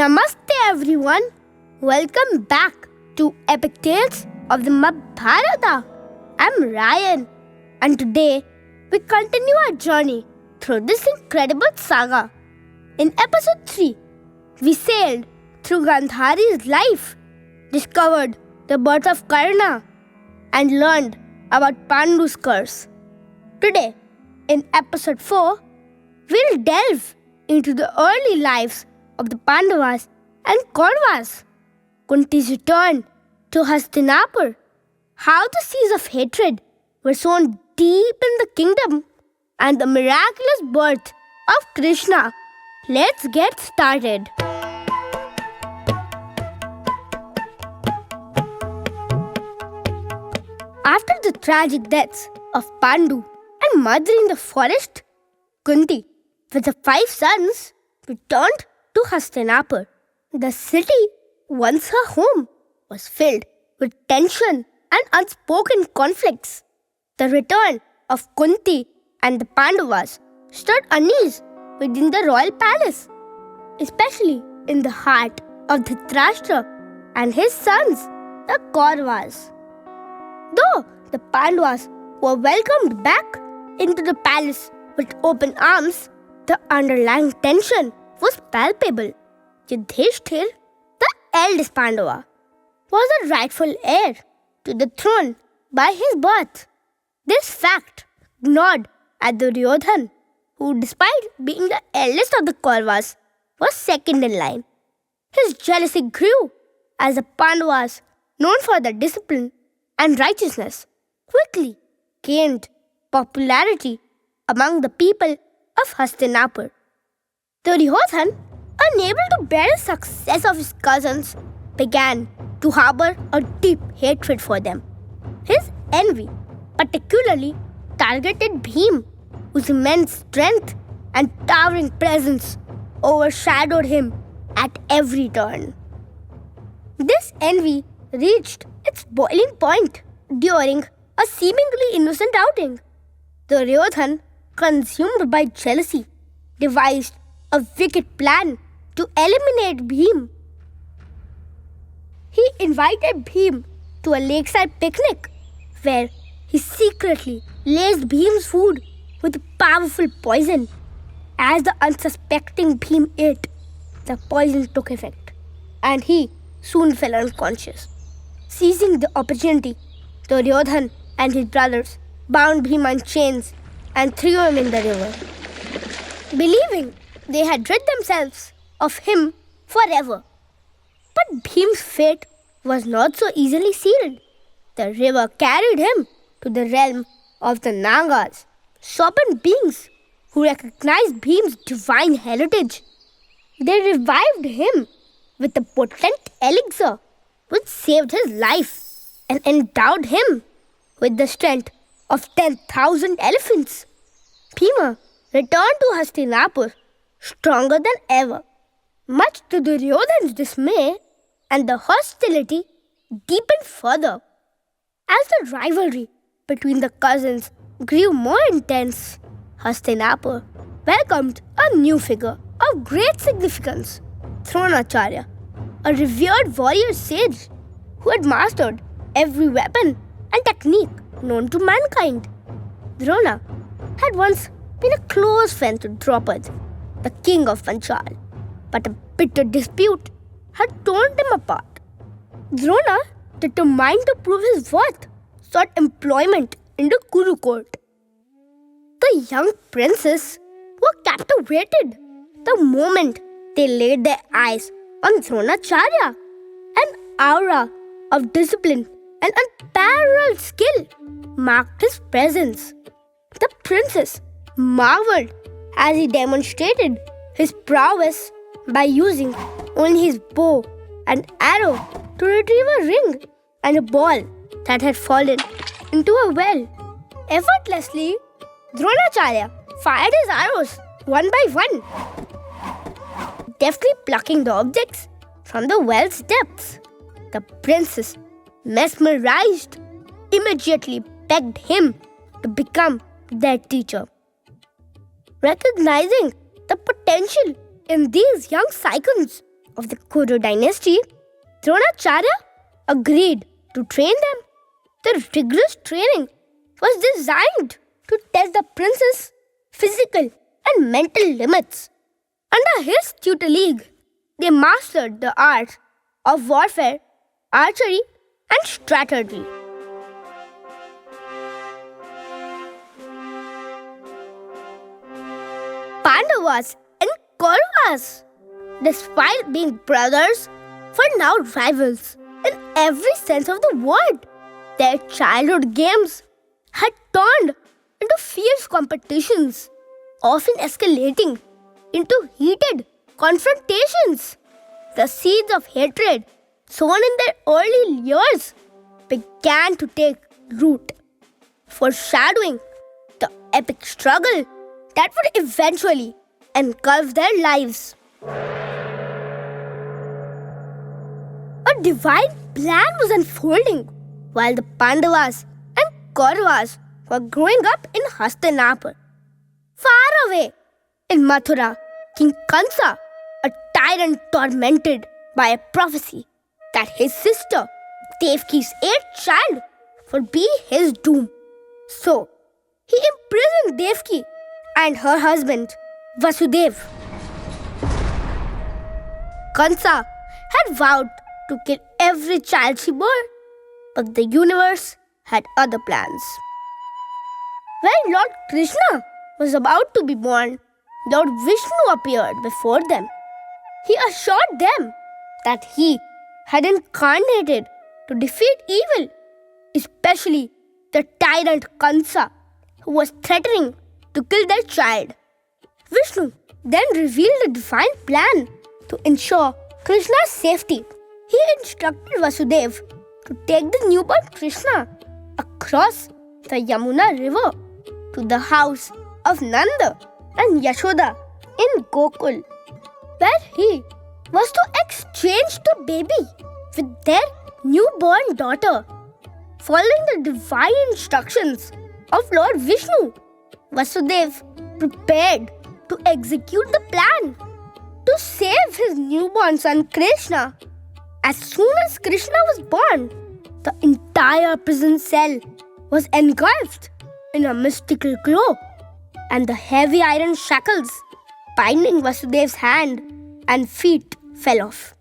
Namaste everyone. Welcome back to Epic Tales of the Mahabharata. I'm Ryan, and today we continue our journey through this incredible saga. In episode 3, we sailed through Gandhari's life, discovered the birth of Karna, and learned about Pandu's curse. Today, in episode 4, we'll delve into the early lives of the Pandavas and Kauravas, Kunti's return to Hastinapur, how the seeds of hatred were sown deep in the kingdom, and the miraculous birth of Krishna. Let's get started. After the tragic deaths of Pandu and Madri in the forest, Kunti, with the 5 sons, returned to Hastinapur. The city, once her home, was filled with tension and unspoken conflicts. The return of Kunti and the Pandavas stirred unease within the royal palace, especially in the heart of Dhritarashtra and his sons, the Kauravas. Though the Pandavas were welcomed back into the palace with open arms, the underlying tension was palpable. Yudhishthir, the eldest Pandava, was the rightful heir to the throne by his birth. This fact gnawed at Duryodhan, who, despite being the eldest of the Kauravas, was second in line. His jealousy grew as the Pandavas, known for their discipline and righteousness, quickly gained popularity among the people of Hastinapur. Duryodhan, unable to bear the success of his cousins, began to harbor a deep hatred for them. His envy particularly targeted Bhim, whose immense strength and towering presence overshadowed him at every turn. This envy reached its boiling point during a seemingly innocent outing. Duryodhan, consumed by jealousy, devised a wicked plan to eliminate Bhim. He invited Bhim to a lakeside picnic where he secretly laced Bhim's food with powerful poison. As the unsuspecting Bhim ate, the poison took effect and he soon fell unconscious. Seizing the opportunity, Duryodhan and his brothers bound Bhim on chains and threw him in the river. Believing they had rid themselves of him forever. But Bhim's fate was not so easily sealed. The river carried him to the realm of the Nagas, serpent beings who recognized Bhim's divine heritage. They revived him with a potent elixir which saved his life and endowed him with the strength of 10,000 elephants. Bhima returned to Hastinapur stronger than ever, much to Duryodhan's dismay, and the hostility deepened further. As the rivalry between the cousins grew more intense, Hastinapur welcomed a new figure of great significance, Dronacharya, a revered warrior sage who had mastered every weapon and technique known to mankind. Drona had once been a close friend to Draupadi, the king of Panchal, but a bitter dispute had torn them apart. Drona, determined to prove his worth, sought employment in the Kuru court. The young princes were captivated the moment they laid their eyes on Dronacharya. An aura of discipline and unparalleled skill marked his presence. The princes marveled as he demonstrated his prowess by using only his bow and arrow to retrieve a ring and a ball that had fallen into a well. Effortlessly, Dronacharya fired his arrows one by one, deftly plucking the objects from the well's depths. The princes, mesmerized, immediately begged him to become their teacher. Recognizing the potential in these young Saikans, of the Kuru dynasty, Dronacharya agreed to train them. The rigorous training was designed to test the prince's physical and mental limits. Under his tutelage, they mastered the art of warfare, archery, and strategy. Pandavas and Kauravas, despite being brothers, were now rivals in every sense of the word. Their childhood games had turned into fierce competitions, often escalating into heated confrontations. The seeds of hatred sown in their early years began to take root, foreshadowing the epic struggle that would eventually engulf their lives. A divine plan was unfolding while the Pandavas and Kauravas were growing up in Hastinapur. Far away in Mathura, King Kansa, a tyrant tormented by a prophecy that his sister Devki's eighth child would be his doom. So, he imprisoned Devki and her husband Vasudev. Kansa had vowed to kill every child she bore, but the universe had other plans. When Lord Krishna was about to be born, Lord Vishnu appeared before them. He assured them that he had incarnated to defeat evil, especially the tyrant Kansa, who was threatening to kill their child. Vishnu then revealed a divine plan to ensure Krishna's safety. He instructed Vasudev to take the newborn Krishna across the Yamuna river to the house of Nanda and Yashoda in Gokul, where he was to exchange the baby with their newborn daughter. Following the divine instructions of Lord Vishnu, Vasudev prepared to execute the plan to save his newborn son Krishna. As soon as Krishna was born, the entire prison cell was engulfed in a mystical glow, and the heavy iron shackles binding Vasudev's hand and feet fell off.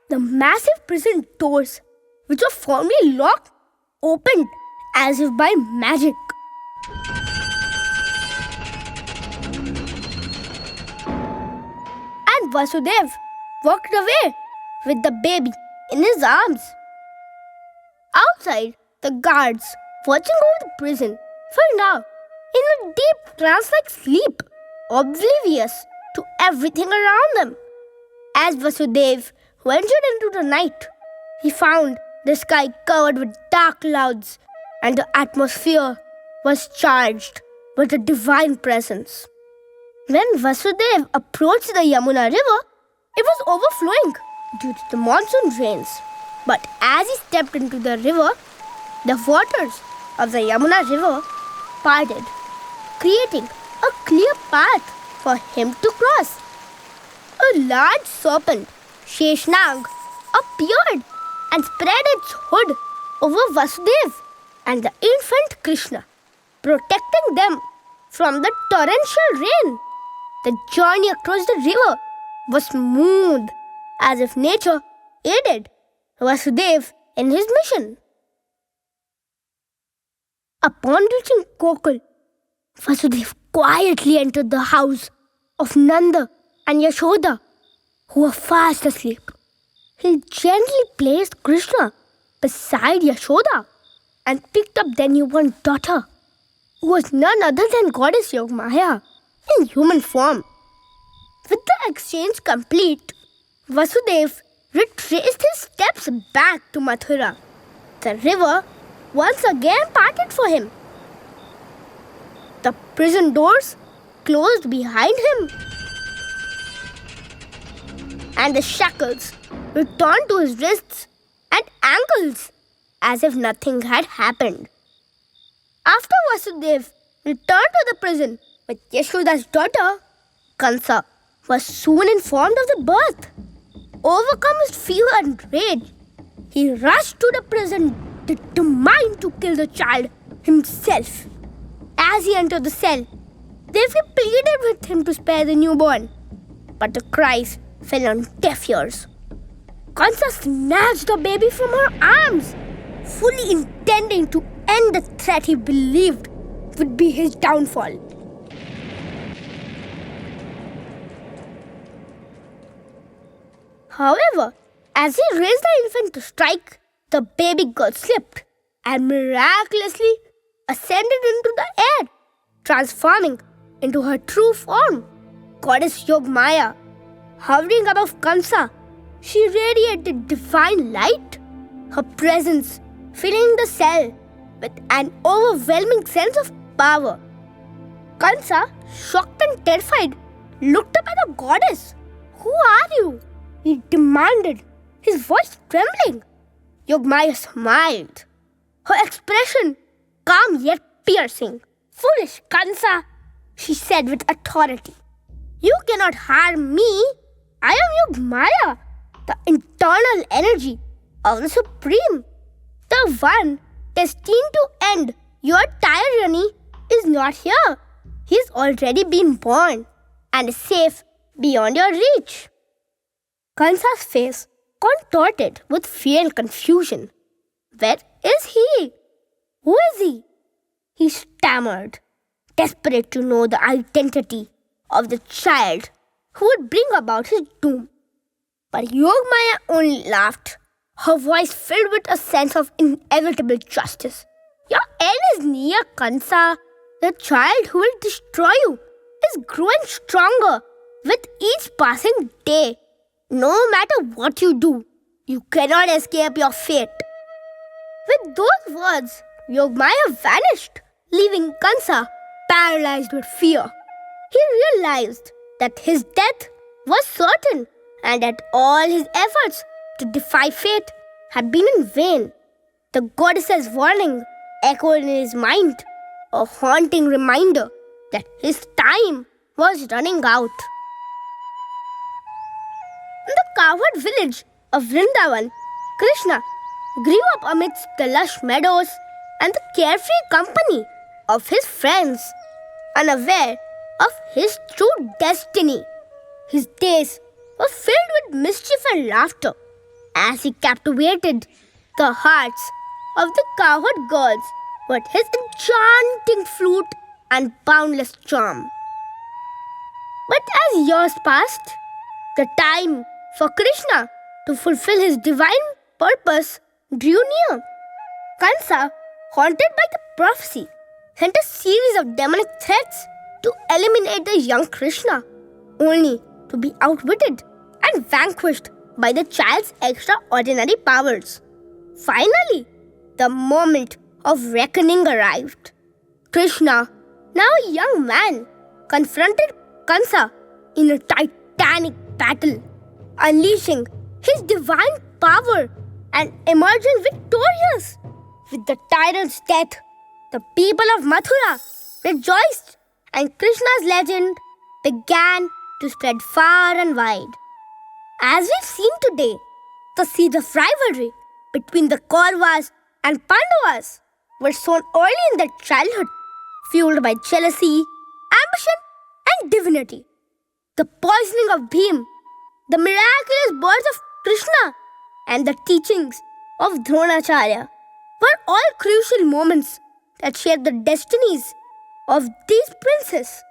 The massive prison doors, which were firmly locked, opened as if by magic. And Vasudev walked away with the baby in his arms. Outside, the guards watching over the prison were now in a deep trance-like sleep, oblivious to everything around them. As Vasudev ventured into the night, he found the sky covered with dark clouds and the atmosphere was charged with a divine presence. When Vasudev approached the Yamuna river, it was overflowing due to the monsoon rains. But as he stepped into the river, the waters of the Yamuna river parted, creating a clear path for him to cross. A large serpent, Sheshnag, appeared and spread its hood over Vasudev and the infant Krishna, protecting them from the torrential rain. The journey across the river was smooth, as if nature aided Vasudev in his mission. Upon reaching Gokul, Vasudev quietly entered the house of Nanda and Yashoda, who were fast asleep. He gently placed Krishna beside Yashoda and picked up their newborn daughter, who was none other than goddess Yogmaya in human form. With the exchange complete, Vasudev retraced his steps back to Mathura. The river once again parted for him. The prison doors closed behind him, and the shackles returned to his wrists and ankles as if nothing had happened. After Vasudev returned to the prison with Yashoda's daughter, Kansa was soon informed of the birth. Overcome with fear and rage, he rushed to the prison, determined to kill the child himself. As he entered the cell, Devi pleaded with him to spare the newborn, but the cries fell on deaf ears. Kansa snatched the baby from her arms, fully intending to end the threat he believed would be his downfall. However, as he raised the infant to strike, the baby girl slipped and miraculously ascended into the air, transforming into her true form, Goddess Yogmaya. Hovering above Kamsa, she radiated divine light, her presence filling the cell with an overwhelming sense of power. Kansa, shocked and terrified, looked up at the goddess. "Who are you?" he demanded, his voice trembling. Yogmaya smiled, her expression calm yet piercing. "Foolish Kansa," she said with authority. "You cannot harm me. I am Yogmaya, the internal energy of the Supreme. The one destined to end your tyranny is not here. He has already been born and is safe beyond your reach." Kansa's face contorted with fear and confusion. "Where is he? Who is he?" he stammered, desperate to know the identity of the child who would bring about his doom. But Yogmaya only laughed, her voice filled with a sense of inevitable justice. "Your end is near, Kansa. The child who will destroy you is growing stronger with each passing day. No matter what you do, you cannot escape your fate." With those words, Yogmaya vanished, leaving Kansa paralyzed with fear. He realized that his death was certain and that all his efforts to defy fate had been in vain. The goddess's warning echoed in his mind, a haunting reminder that his time was running out. In the cowherd village of Vrindavan, Krishna grew up amidst the lush meadows and the carefree company of his friends, unaware of his true destiny. His days were filled with mischief and laughter as he captivated the hearts of the cowherd girls with his enchanting flute and boundless charm. But as years passed, the time for Krishna to fulfill his divine purpose drew near. Kansa, haunted by the prophecy, sent a series of demonic threats to eliminate the young Krishna, only to be outwitted and vanquished by the child's extraordinary powers. Finally, the moment of reckoning arrived. Krishna, now a young man, confronted Kansa in a titanic battle, unleashing his divine power and emerging victorious. With the tyrant's death, the people of Mathura rejoiced, and Krishna's legend began to spread far and wide. As we've seen today, the seeds of rivalry between the Kauravas and Pandavas were sown early in their childhood, fueled by jealousy, ambition, and divinity. The poisoning of Bhim, the miraculous birth of Krishna, and the teachings of Dronacharya were all crucial moments that shaped the destinies of these princes.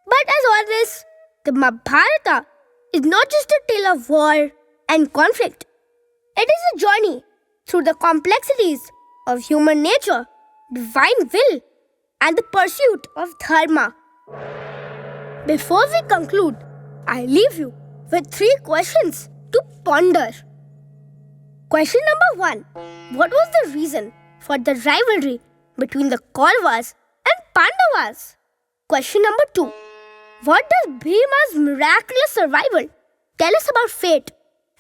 But as always, the Mahabharata is not just a tale of war and conflict. It is a journey through the complexities of human nature, divine will, and the pursuit of dharma. Before we conclude, I leave you with 3 questions to ponder. Question number 1. What was the reason for the rivalry between the Kauravas and Pandavas? Question number 2. What does Bhima's miraculous survival tell us about fate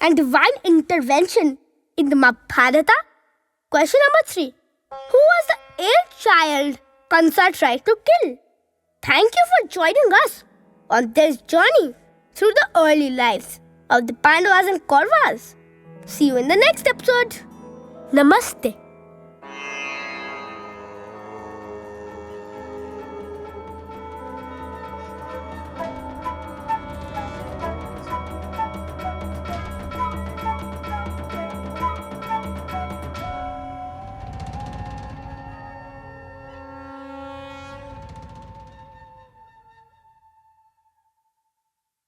and divine intervention in the Mahabharata? Question number 3. Who was the 8th child Kansa tried to kill? Thank you for joining us on this journey through the early lives of the Pandavas and Kauravas. See you in the next episode. Namaste.